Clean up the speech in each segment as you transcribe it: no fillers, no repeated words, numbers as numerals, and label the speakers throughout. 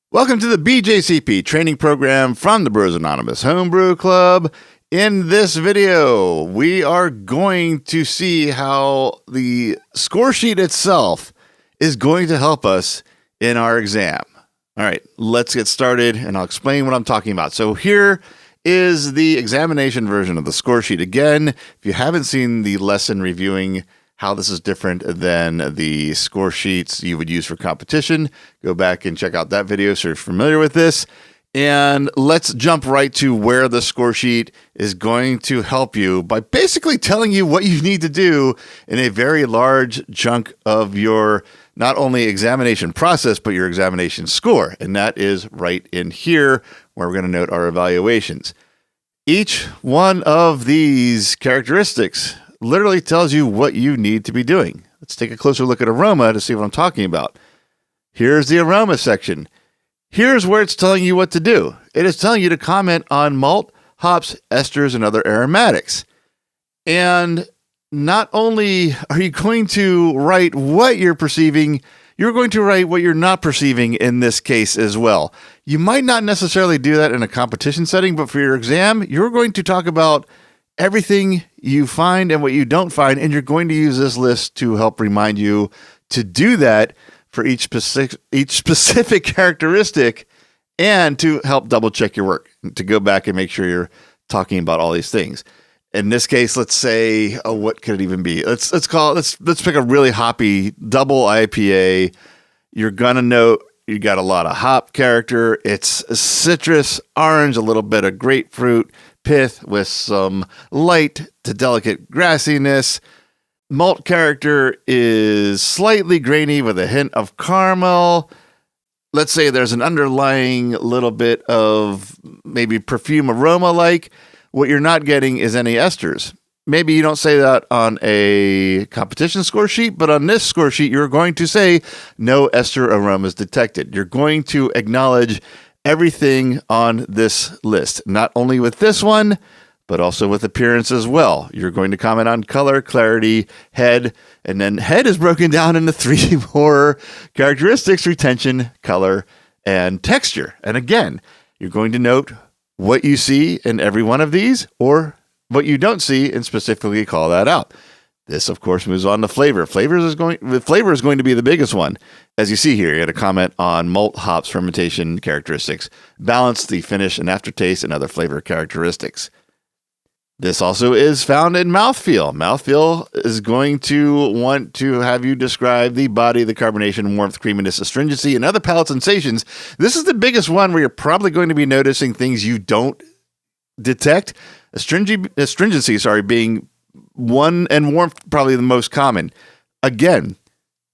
Speaker 1: Welcome to the BJCP training program from the Brewers Anonymous Homebrew Club. In this video, we are going to see how the score sheet itself is going to help us in our exam. All right, let's get started and I'll explain what I'm talking about. So here is the examination version of the score sheet. Again, if you haven't seen the lesson reviewing how this is different than the score sheets you would use for competition, go back and check out that video so you're familiar with this. And let's jump right to where the score sheet is going to help you by basically telling you what you need to do in a very large chunk of your not only examination process, but your examination score. And that is right in here where we're going to note our evaluations. Each one of these characteristics literally tells you what you need to be doing. Let's take a closer look at aroma to see what I'm talking about. Here's the aroma section. Here's where it's telling you what to do. It is telling you to comment on malt, hops, esters, and other aromatics. And not only are you going to write what you're perceiving, you're going to write what you're not perceiving in this case as well. You might not necessarily do that in a competition setting, but for your exam, you're going to talk about everything you find and what you don't find, and you're going to use this list to help remind you to do that for each specific characteristic and to help double check your work, to go back and make sure you're talking about all these things. In this case, let's say, what could it even be? Let's pick a really hoppy double IPA. You're gonna know you got a lot of hop character. It's citrus, orange, a little bit of grapefruit, pith with some light to delicate grassiness. Malt character is slightly grainy with a hint of caramel. Let's say there's an underlying little bit of maybe perfume aroma like. What you're not getting is any esters. Maybe you don't say that on a competition score sheet, but on this score sheet, you're going to say no ester aromas detected. You're going to acknowledge everything on this list, not only with this one, but also with appearance as well. You're going to comment on color, clarity, head, and then head is broken down into three more characteristics: retention, color, and texture. And again, you're going to note what you see in every one of these or what you don't see and specifically call that out. This, of course, moves on to flavor. Flavor is going to be the biggest one. As you see here, you had a comment on malt, hops, fermentation characteristics, balance, the finish and aftertaste, and other flavor characteristics. This also is found in mouthfeel. Mouthfeel is going to want to have you describe the body, the carbonation, warmth, creaminess, astringency, and other palate sensations. This is the biggest one where you're probably going to be noticing things you don't detect. Astringency, being one, and warmth probably the most common. Again,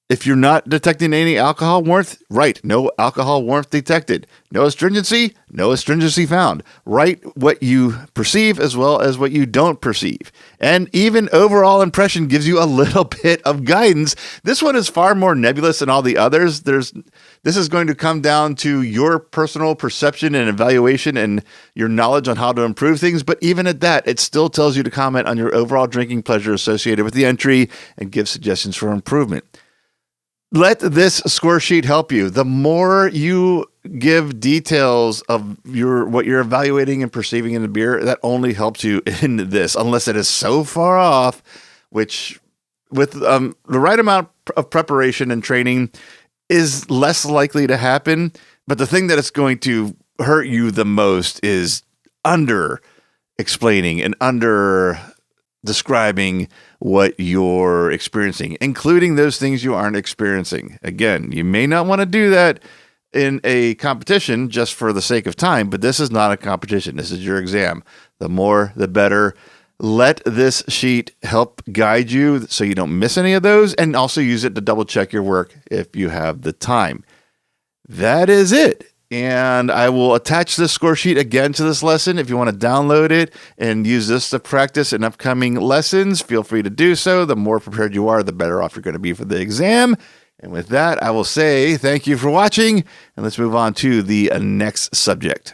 Speaker 1: if you're not detecting any alcohol warmth, write no alcohol warmth detected. No astringency found. Write what you perceive as well as what you don't perceive. And even overall impression gives you a little bit of guidance. This one is far more nebulous than all the others. This is going to come down to your personal perception and evaluation and your knowledge on how to improve things. But even at that, it still tells you to comment on your overall drinking pleasure associated with the entry and give suggestions for improvement. Let this score sheet help you. The more you give details of what you're evaluating and perceiving in the beer, that only helps you in this, unless it is so far off, which with the right amount of preparation and training is less likely to happen. But the thing that it's going to hurt you the most is under explaining and under describing what you're experiencing, including those things you aren't experiencing. Again, you may not want to do that in a competition just for the sake of time, but this is not a competition. This is your exam. The more, the better. Let this sheet help guide you so you don't miss any of those, and also use it to double check your work if you have the time. That is it. And I will attach this score sheet again to this lesson. If you want to download it and use this to practice in upcoming lessons, feel free to do so. The more prepared you are, the better off you're going to be for the exam. And with that, I will say thank you for watching, and let's move on to the next subject.